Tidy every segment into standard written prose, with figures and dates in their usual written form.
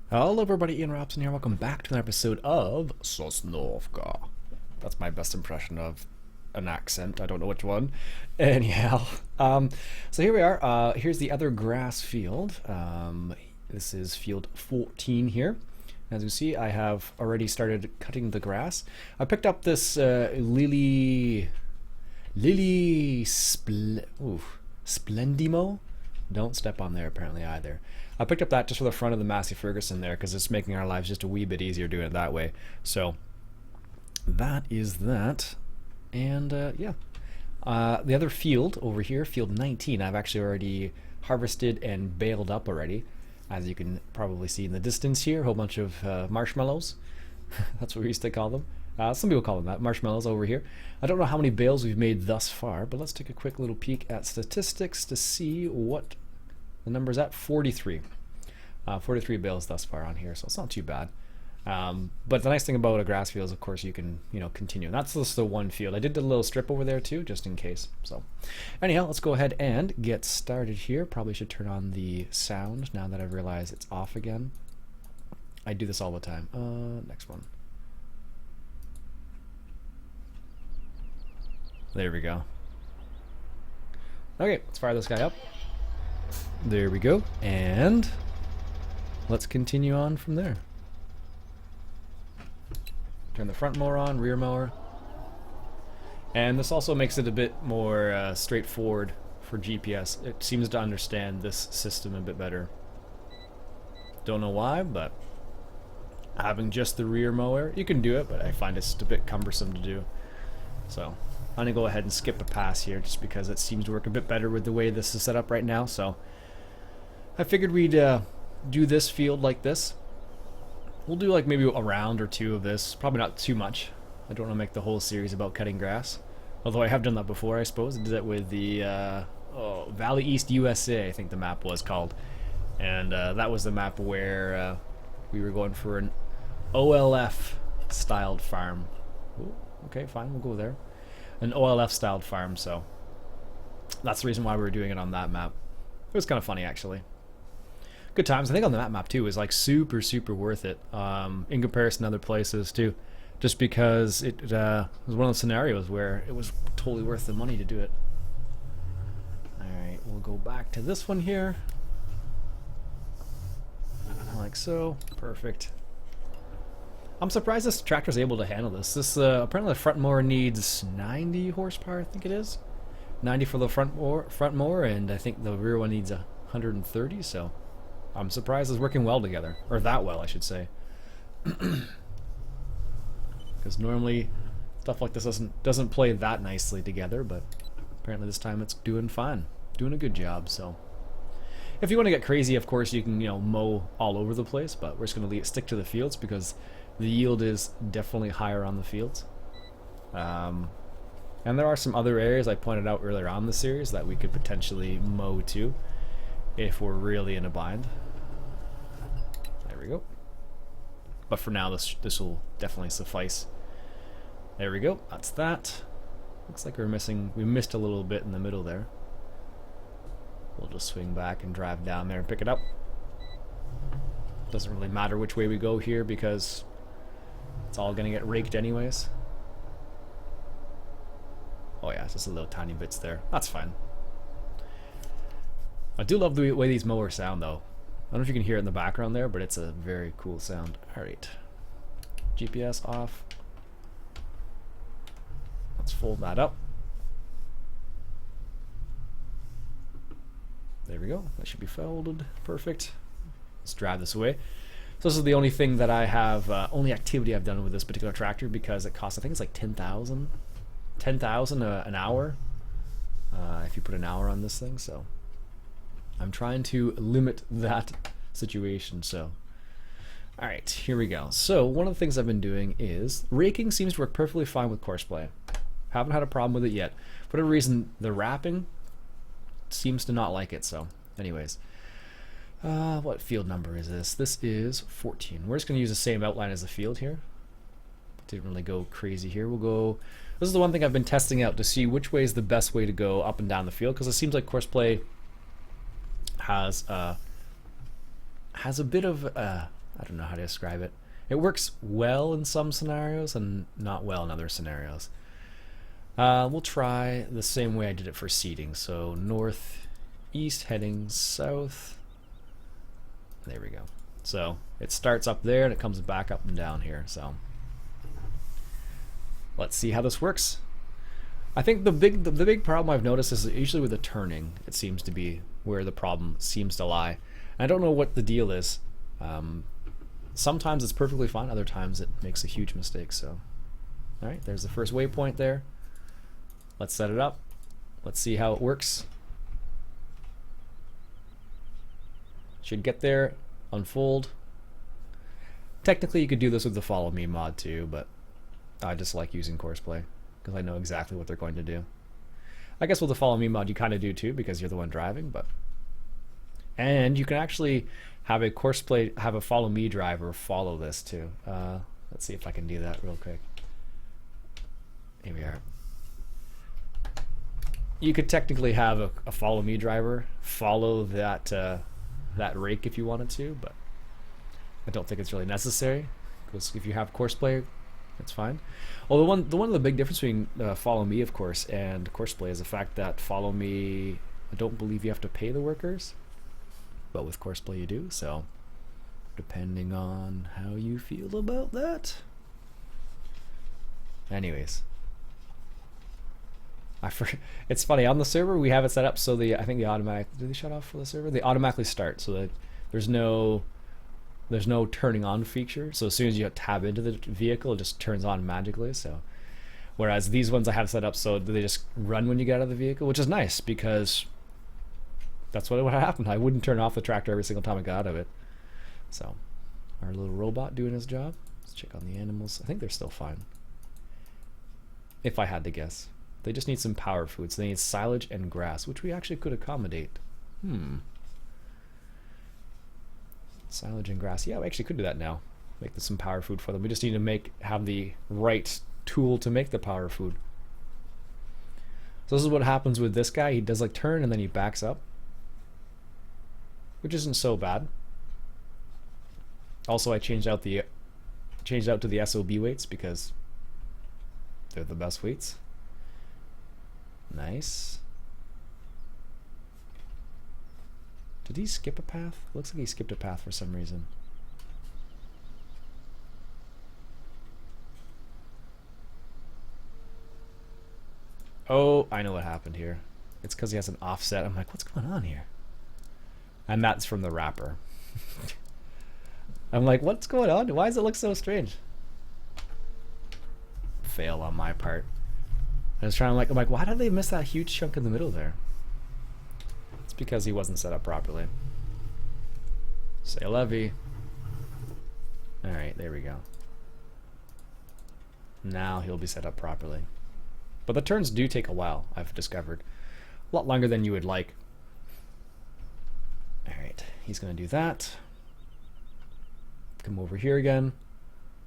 Hello everybody, Iain Robson here. Welcome back to an episode of Sosnovka. That's my best impression of an accent. I don't know which one. Anyhow, so here we are. Here's the other grass field. This is field 14 here. As you see, I have already started cutting the grass. I picked up this Splendimo. Don't step on there apparently either. I picked up that just for the front of the Massey Ferguson there because it's making our lives just a wee bit easier doing it that way. So that is that. And yeah. The other field over here, field 19, I've actually already harvested and baled up already. As you can probably see in the distance here, a whole bunch of marshmallows. That's what we used to call them. Some people call them that, marshmallows over here. I don't know how many bales we've made thus far, but let's take a quick little peek at statistics to see what the number's at. 43. 43 bales thus far on here, so it's not too bad. But the nice thing about a grass field is, of course, you can, continue. And that's just the one field. I did a little strip over there too, just in case. So anyhow, let's go ahead and get started here. Probably should turn on the sound now that I've realized it's off again. I do this all the time. Next one. There we go. Okay, let's fire this guy up. There we go. And let's continue on from there. Turn the front mower on, rear mower. And this also makes it a bit more straightforward for GPS. It seems to understand this system a bit better. Don't know why, but having just the rear mower, you can do it, but I find it's just a bit cumbersome to do. So I'm going to go ahead and skip a pass here just because it seems to work a bit better with the way this is set up right now. So I figured we'd do this field like this. We'll do like maybe a round or two of this. Probably not too much. I don't want to make the whole series about cutting grass. Although I have done that before, I suppose. I did that with the Valley East USA, I think the map was called. And that was the map where we were going for an OLF-styled farm. Ooh, okay, fine, we'll go there. An OLF-styled farm, so that's the reason why we were doing it on that map. It was kind of funny, actually. Good times. I think on that map too is like super worth it in comparison to other places too, just because it was one of the scenarios where it was totally worth the money to do it. Alright, we'll go back to this one here, like so. Perfect. I'm surprised this tractor's able to handle this. This apparently the front mower needs 90 horsepower, I think it is. 90 for the front mower, and I think the rear one needs 130, so I'm surprised it's working well together. Or that well, I should say. Because normally stuff like this doesn't play that nicely together, but apparently this time it's doing fine. Doing a good job, so. If you want to get crazy, of course, you can, mow all over the place, but we're just going to stick to the fields because the yield is definitely higher on the fields. And there are some other areas I pointed out earlier on in the series that we could potentially mow to if we're really in a bind. There we go. But for now, this will definitely suffice. There we go. That's that. Looks like we missed a little bit in the middle there. We'll just swing back and drive down there and pick it up. Doesn't really matter which way we go here because it's all gonna get raked anyways. Oh yeah, it's just a little tiny bits there. That's fine. I do love the way these mowers sound though. I don't know if you can hear it in the background there, but it's a very cool sound. Alright. GPS off. Let's fold that up. There we go. That should be folded. Perfect. Let's drive this away. So this is the only thing that I have, only activity I've done with this particular tractor because it costs, I think it's like 10,000 an hour if you put an hour on this thing. So I'm trying to limit that situation. So all right, here we go. So one of the things I've been doing is raking seems to work perfectly fine with Courseplay. Haven't had a problem with it yet. For whatever reason, the wrapping seems to not like it. So anyways, what field number is this? This is 14. We're just going to use the same outline as the field here. Didn't really go crazy here. We'll go. This is the one thing I've been testing out to see which way is the best way to go up and down the field, because it seems like Courseplay has a bit of I don't know how to describe it. It works well in some scenarios and not well in other scenarios. We'll try the same way I did it for seating. So north, east, heading south. There we go. So it starts up there and it comes back up and down here. So let's see how this works. I think the big problem I've noticed is that usually with the turning, it seems to be where the problem seems to lie. And I don't know what the deal is. Sometimes it's perfectly fine, other times it makes a huge mistake. So, all right, there's the first waypoint there. Let's set it up. Let's see how it works. Should get there, unfold. Technically, you could do this with the Follow Me mod too, but I just like using Courseplay because I know exactly what they're going to do. I guess with the Follow Me mod, you kind of do too because you're the one driving, but. And you can actually have a Courseplay, have a Follow Me driver follow this too. Let's see if I can do that real quick. Here we are. You could technically have a Follow Me driver follow that that rake if you wanted to, but I don't think it's really necessary because if you have Courseplay, it's fine. Well, the one of the big difference between Follow Me, of course, and Courseplay is the fact that Follow Me, I don't believe you have to pay the workers. But with Courseplay you do, so depending on how you feel about that. Anyways, it's funny, on the server we have it set up so I think the automatic, do they shut off for the server? They automatically start so that there's no turning on feature. So as soon as you tab into the vehicle, it just turns on magically. So whereas these ones I have set up so they just run when you get out of the vehicle, which is nice because that's what would happen. I wouldn't turn off the tractor every single time I got out of it. So, our little robot doing his job. Let's check on the animals. I think they're still fine. If I had to guess. They just need some power food. So they need silage and grass, which we actually could accommodate. Silage and grass. Yeah, we actually could do that now. Make this some power food for them. We just need to have the right tool to make the power food. So this is what happens with this guy. He does like turn and then he backs up, which isn't so bad. Also, I changed out to the SOB weights because they're the best weights. Nice. Did he skip a path? Looks like he skipped a path for some reason. Oh, I know what happened here. It's because he has an offset. I'm like, what's going on here? And that's from the wrapper. I'm like, what's going on? Why does it look so strange? Fail on my part. I was trying to I'm like, why did they miss that huge chunk in the middle there? It's because he wasn't set up properly. Say levy. Alright, there we go. Now he'll be set up properly. But the turns do take a while, I've discovered. A lot longer than you would like. Alright, he's going to do that. Come over here again.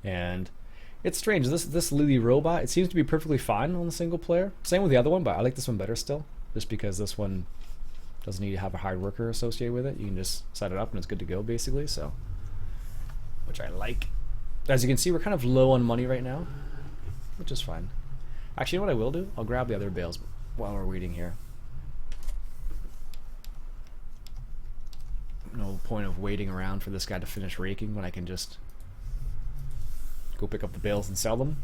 And it's strange. This Lily robot, it seems to be perfectly fine on the single player. Same with the other one, but I like this one better still. Just because this one doesn't need to have a hard worker associated with it. You can just set it up and it's good to go, basically. So, which I like. As you can see, we're kind of low on money right now, which is fine. Actually, you know what I will do? I'll grab the other bales while we're waiting here. No point of waiting around for this guy to finish raking when I can just go pick up the bales and sell them.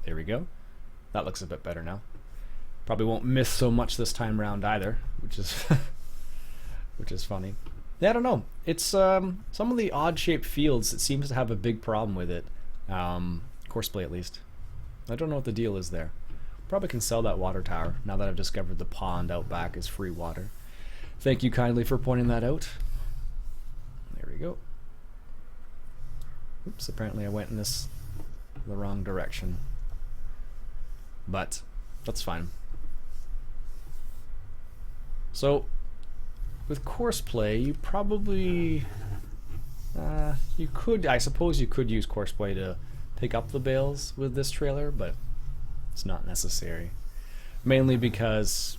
There we go. That looks a bit better now. Probably won't miss so much this time round either, which is which is funny. Yeah, I don't know. It's some of the odd-shaped fields. It seems to have a big problem with it. Courseplay, at least. I don't know what the deal is there. Probably can sell that water tower now that I've discovered the pond out back is free water. Thank you kindly for pointing that out. There we go. Oops, apparently I went in the wrong direction. But that's fine. So with Courseplay, you probably you could, I suppose you could use Courseplay to pick up the bales with this trailer, but it's not necessary. Mainly because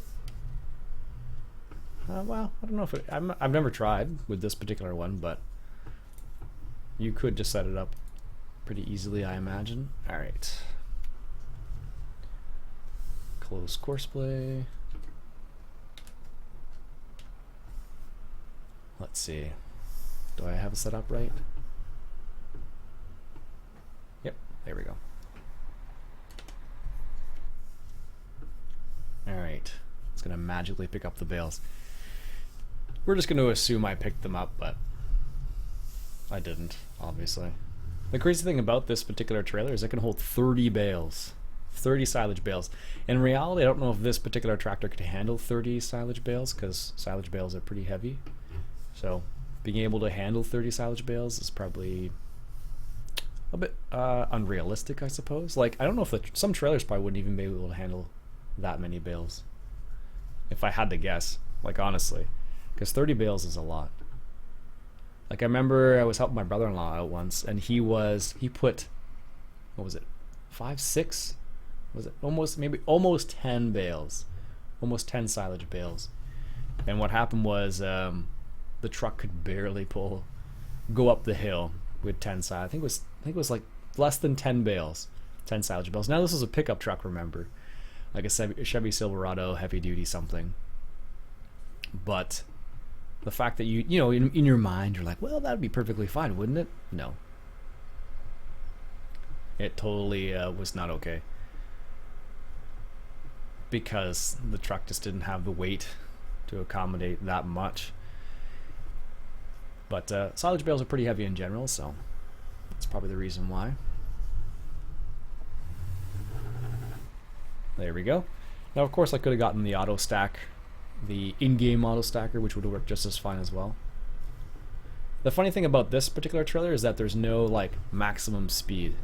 well, I don't know if I've never tried with this particular one, but you could just set it up pretty easily, I imagine. All right. Close Courseplay. Let's see. Do I have it set up right? Yep, there we go. Alright, it's going to magically pick up the bales. We're just going to assume I picked them up, but I didn't, obviously. The crazy thing about this particular trailer is it can hold 30 bales. 30 silage bales. In reality, I don't know if this particular tractor could handle 30 silage bales, because silage bales are pretty heavy. So being able to handle 30 silage bales is probably a bit unrealistic, I suppose. Like, I don't know if some trailers probably wouldn't even be able to handle that many bales, if I had to guess, like, honestly, because 30 bales is a lot. Like, I remember I was helping my brother-in-law out once, and he put, what was it, 5, 6, was it almost 10 bales, almost 10 silage bales. And what happened was the truck could barely go up the hill with 10 silage. I think it was like less than 10 bales, 10 silage bales. Now this was a pickup truck, remember, like a Chevy Silverado heavy duty something. But the fact that you know, in your mind, you're like, well, that'd be perfectly fine, wouldn't it? No. It totally was not okay. Because the truck just didn't have the weight to accommodate that much. But silage bales are pretty heavy in general, so that's probably the reason why. There we go. Now, of course, I could have gotten the auto stack, the in-game auto stacker, which would work just as fine as well. The funny thing about this particular trailer is that there's no like maximum speed,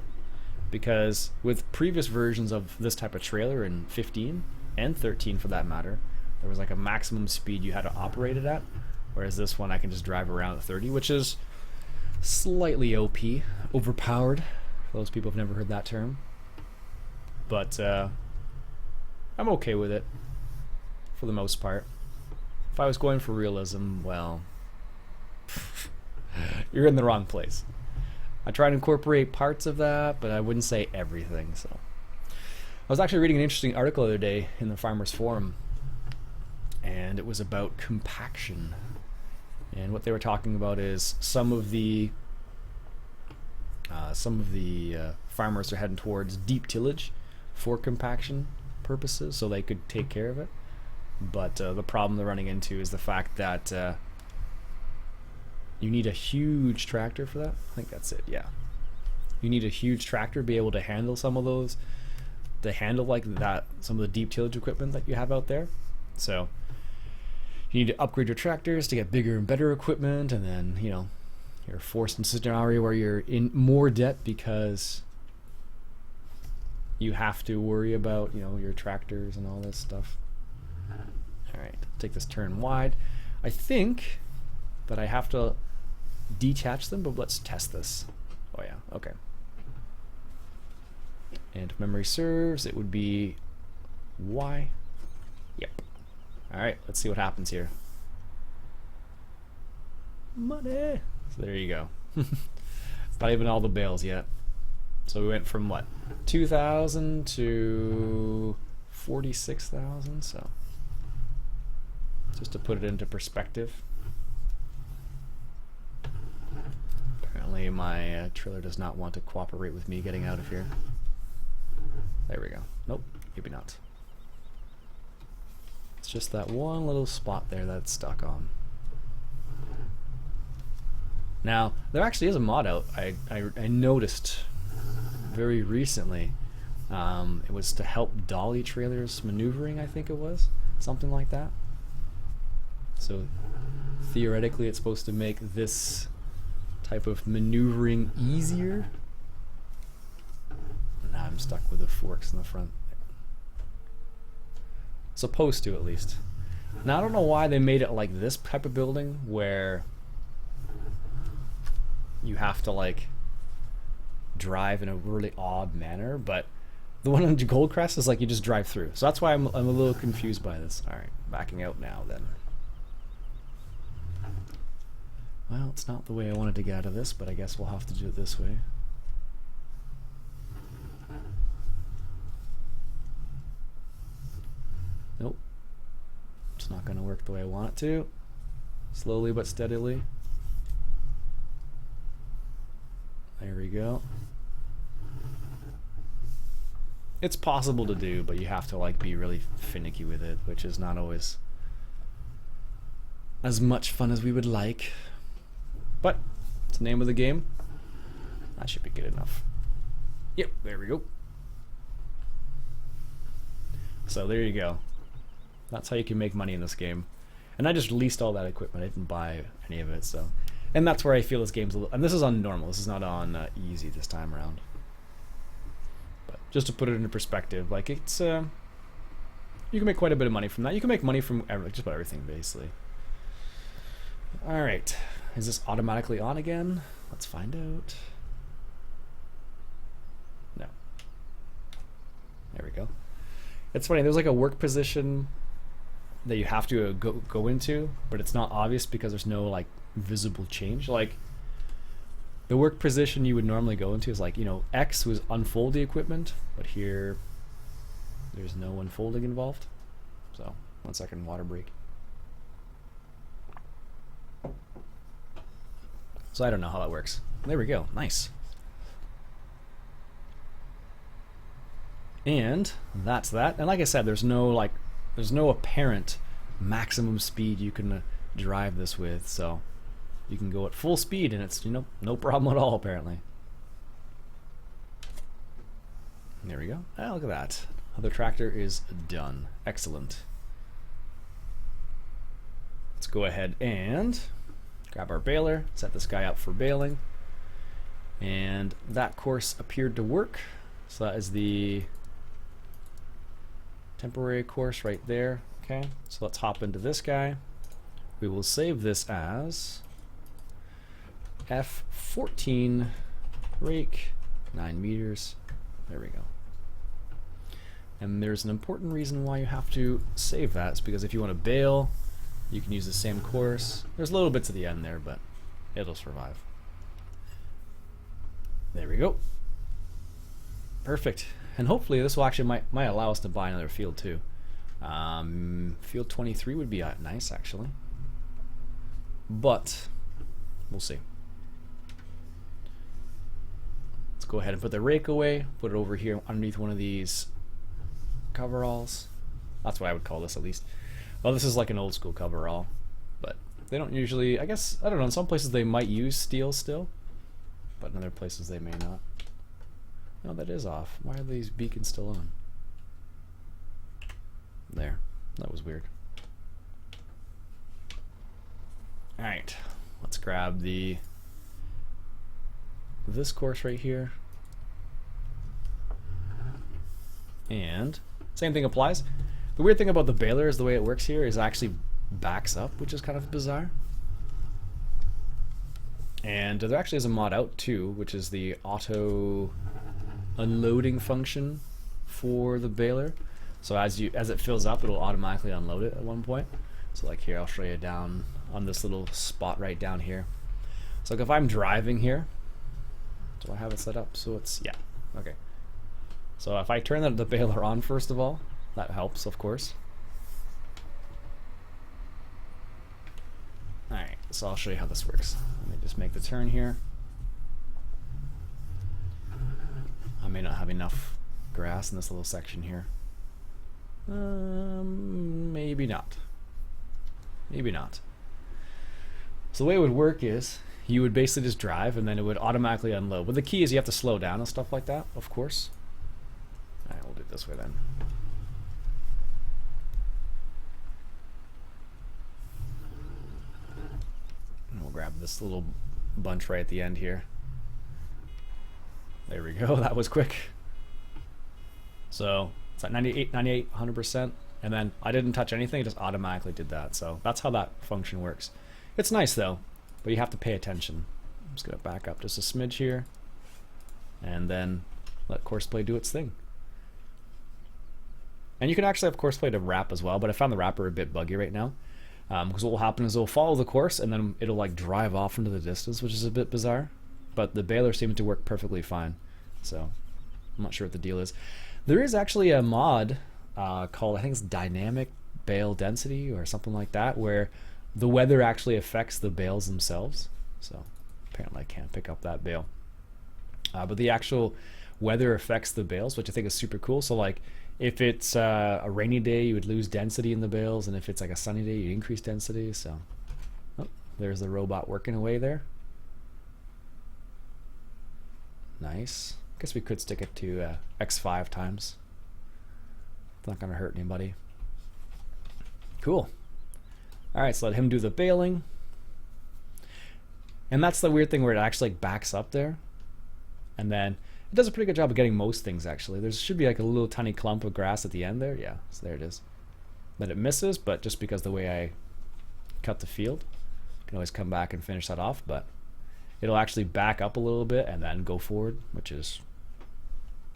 because with previous versions of this type of trailer in 15 and 13 for that matter, there was like a maximum speed you had to operate it at, whereas this one I can just drive around at 30, which is slightly OP, overpowered, for those people who've never heard that term. But I'm okay with it for the most part. If I was going for realism, well, you're in the wrong place. I try to incorporate parts of that, but I wouldn't say everything. So I was actually reading an interesting article the other day in the Farmers Forum, and it was about compaction. And what they were talking about is some of the farmers are heading towards deep tillage for compaction purposes, so they could take care of it. But the problem they're running into is the fact that you need a huge tractor for that. I think that's it, yeah. You need a huge tractor to be able to handle some of those, to handle like that, some of the deep tillage equipment that you have out there. So you need to upgrade your tractors to get bigger and better equipment, and then, you know, you're forced into a scenario where you're in more debt because you have to worry about, you know, your tractors and all this stuff. Alright, take this turn wide. I think that I have to detach them, but let's test this. Oh yeah, okay. And if memory serves, it would be Y. Yep. Alright, let's see what happens here. Money! So there you go. It's not even all the bales yet. So we went from what? 2,000 to 46,000, so just to put it into perspective. Apparently my trailer does not want to cooperate with me getting out of here. There we go. Nope, maybe not. It's just that one little spot there that's stuck on. Now, there actually is a mod out I noticed very recently. It was to help dolly trailers maneuvering, I think it was. Something like that. So theoretically it's supposed to make this type of maneuvering easier. Now I'm stuck with the forks in the front. Supposed to, at least. Now I don't know why they made it like this type of building where you have to like drive in a really odd manner, but the one on Goldcrest is like you just drive through. So that's why I'm a little confused by this. Alright, backing out now then. Well, it's not the way I wanted to get out of this, but I guess we'll have to do it this way. Nope. It's not going to work the way I want it to. Slowly but steadily. There we go. It's possible to do, but you have to like be really finicky with it, which is not always as much fun as we would like. But it's the name of the game. That should be good enough. Yep, there we go. So there you go. That's how you can make money in this game. And I just leased all that equipment. I didn't buy any of it, so. And that's where I feel this game's a little. And this is on normal. This is not on easy this time around. But just to put it into perspective, like it's you can make quite a bit of money from that. You can make money from just about everything, basically. All right, is this automatically on again? Let's find out. No. There we go. It's funny. There's like a work position that you have to go into, but it's not obvious because there's no like visible change. Like the work position you would normally go into is like, you know, X was unfold the equipment, but here there's no unfolding involved. So 1 second, water break. So I don't know how that works. There we go. Nice. And that's that. And like I said, there's no apparent maximum speed you can drive this with, so you can go at full speed and it's, you know, no problem at all apparently. There we go. Ah, look at that. The tractor is done. Excellent. Let's go ahead and grab our baler, set this guy up for baling, and that course appeared to work. So that is the temporary course right there. Okay, so let's hop into this guy. We will save this as F14 rake, 9 meters. There we go. And there's an important reason why you have to save that. It's because if you want to bale, you can use the same course. There's little bits at the end there, but it'll survive. There we go. Perfect. And hopefully this will actually might allow us to buy another field too. Field 23 would be nice actually, but we'll see. Let's go ahead and put the rake away, put it over here underneath one of these coveralls. That's what I would call this, at least. Well, this is like an old school coverall, but they don't usually, I guess, I don't know, in some places they might use steel still, but in other places they may not. No, that is off. Why are these beacons still on? There. That was weird. Alright. Let's grab this course right here. And same thing applies. The weird thing about the baler is the way it works here is it actually backs up, which is kind of bizarre. And there actually is a mod out too, which is the auto unloading function for the baler. So as it fills up, it'll automatically unload it at one point. So like here, I'll show you down on this little spot right down here. So like if I'm driving here, do I have it set up? So it's, yeah, okay. So if I turn the baler on first of all, that helps, of course. Alright, so I'll show you how this works. Let me just make the turn here. I may not have enough grass in this little section here. Maybe not. Maybe not. So the way it would work is you would basically just drive and then it would automatically unload. But the key is you have to slow down and stuff like that, of course. Alright, we'll do it this way then. And we'll grab this little bunch right at the end here. There we go. That was quick. So it's at 98, 100%. And then I didn't touch anything. It just automatically did that. So that's how that function works. It's nice though, but you have to pay attention. I'm just going to back up just a smidge here. And then let Courseplay do its thing. And you can actually have Courseplay to wrap as well, but I found the wrapper a bit buggy right now. Because what will happen is it'll follow the course and then it'll like drive off into the distance, which is a bit bizarre. But the baler seems to work perfectly fine. So I'm not sure what the deal is. There is actually a mod called, I think it's Dynamic Bale Density or something like that, where the weather actually affects the bales themselves. So apparently I can't pick up that bale. But the actual weather affects the bales, which I think is super cool. So like if it's a rainy day, you would lose density in the bales, and if it's like a sunny day, you increase density. So there's the robot working away there. Nice. Guess we could stick it to X5 times. It's not going to hurt anybody. Cool. All right, so let him do the baling. And that's the weird thing where it actually like backs up there. And then it does a pretty good job of getting most things, actually. There should be like a little tiny clump of grass at the end there. Yeah, so there it is. But it misses, but just because the way I cut the field, I can always come back and finish that off. But it'll actually back up a little bit and then go forward, which is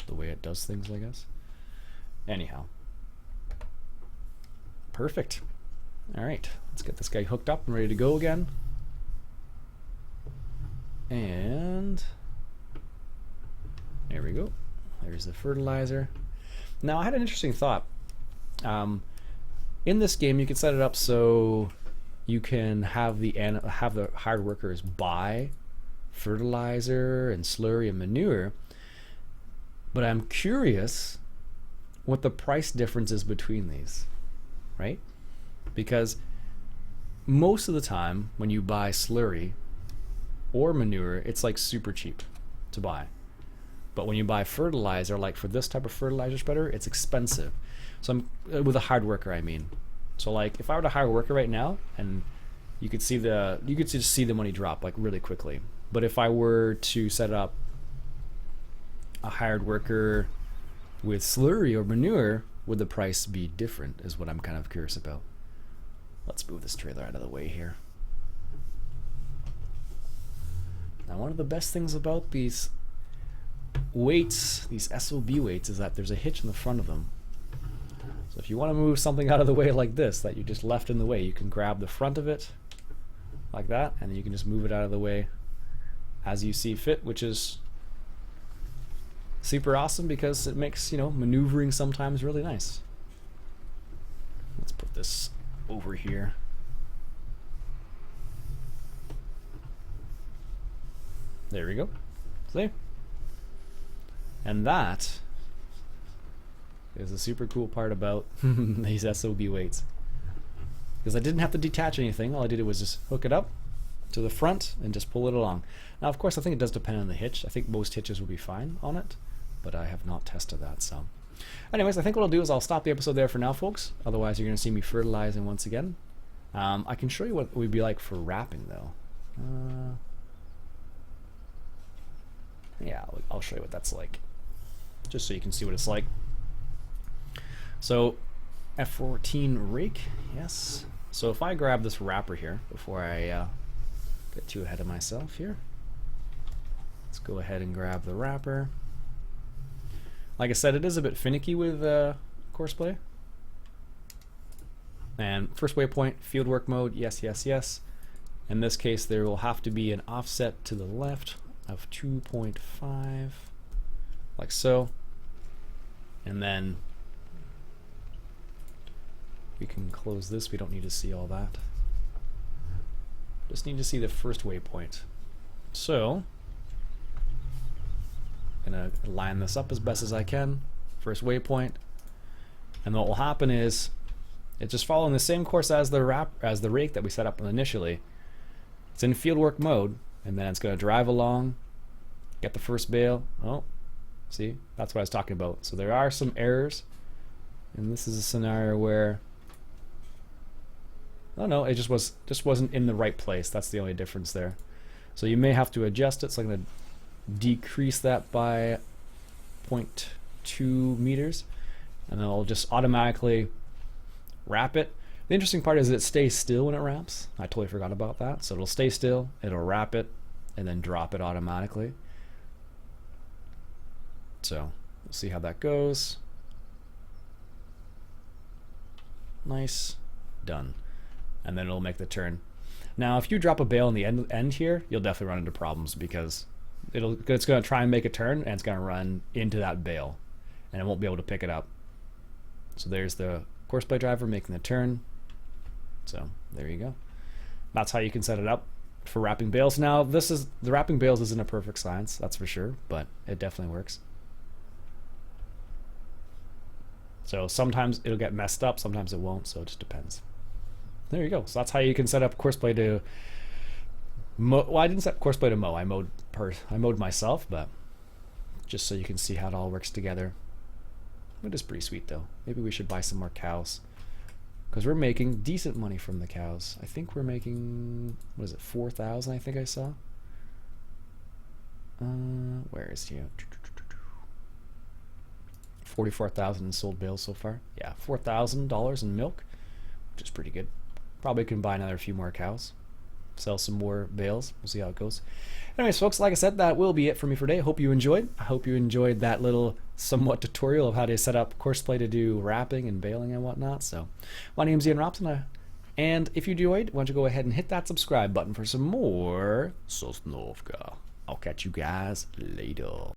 the way it does things, I guess. Anyhow. Perfect. All right, let's get this guy hooked up and ready to go again. And there we go. There's the fertilizer. Now I had an interesting thought. In this game, you can set it up so you can have the hard workers buy fertilizer and slurry and manure. But I'm curious what the price difference is between these, right? Because most of the time when you buy slurry or manure, it's like super cheap to buy. But when you buy fertilizer, like for this type of fertilizer spreader, it's expensive. So I'm with a hard worker, I mean. So like if I were to hire a worker right now, and you could just see the money drop like really quickly. But if I were to set up a hired worker with slurry or manure, would the price be different is what I'm kind of curious about. Let's move this trailer out of the way here. Now one of the best things about these weights, these SOB weights, is that there's a hitch in the front of them. So if you want to move something out of the way like this that you just left in the way, you can grab the front of it like that, and then you can just move it out of the way as you see fit, which is super awesome because it makes, you know, maneuvering sometimes really nice. Let's put this over here. There we go. See? And that is a super cool part about these SOB weights. Because I didn't have to detach anything. All I did was just hook it up to the front and just pull it along. Now, of course, I think it does depend on the hitch. I think most hitches will be fine on it, but I have not tested that. So anyways, I think what I'll do is I'll stop the episode there for now, folks. Otherwise, you're going to see me fertilizing once again. I can show you what it would be like for wrapping, though. Yeah, I'll show you what that's like, just so you can see what it's like. So F14 rake, yes. So if I grab this wrapper here before I get too ahead of myself here, let's go ahead and grab the wrapper. Like I said, it is a bit finicky with Courseplay. And first waypoint, fieldwork mode, yes, yes, yes. In this case, there will have to be an offset to the left of 2.5, like so. And then we can close this. We don't need to see all that. Just need to see the first waypoint. So I'm gonna line this up as best as I can. First waypoint, and what will happen is it's just following the same course as the rake that we set up initially. It's in fieldwork mode, and then it's going to drive along, get the first bale. Oh, see, that's what I was talking about. So there are some errors, and this is a scenario where, oh no, it just wasn't in the right place. That's the only difference there. So you may have to adjust it. So I'm going to decrease that by 0.2 meters, and then I'll just automatically wrap it. The interesting part is it stays still when it wraps. I totally forgot about that. So it'll stay still, it'll wrap it, and then drop it automatically. So we'll see how that goes. Nice. Done. and then it'll make the turn. Now, if you drop a bale in the end here, you'll definitely run into problems because it's going to try and make a turn, and it's going to run into that bale, and it won't be able to pick it up. So there's the Courseplay driver making the turn. So there you go. That's how you can set it up for wrapping bales. Now, the wrapping bales isn't a perfect science, that's for sure, but it definitely works. So sometimes it'll get messed up, sometimes it won't, so it just depends. There you go. So that's how you can set up Courseplay to mow. Well, I didn't set Courseplay to mow. I mowed myself, but just so you can see how it all works together. It is pretty sweet, though. Maybe we should buy some more cows, because we're making decent money from the cows. I think we're making, what is it, 4,000? I think I saw. Where is he? 44,000 in sold bales so far. Yeah, $4,000 in milk, which is pretty good. Probably can buy another few more cows, sell some more bales. We'll see how it goes. Anyways, folks, like I said, that will be it for me for today. I hope you enjoyed. I hope you enjoyed that little somewhat tutorial of how to set up Courseplay to do wrapping and baling and whatnot. So my name's Iain Robson, and if you enjoyed, why don't you go ahead and hit that subscribe button for some more Sosnovka. I'll catch you guys later.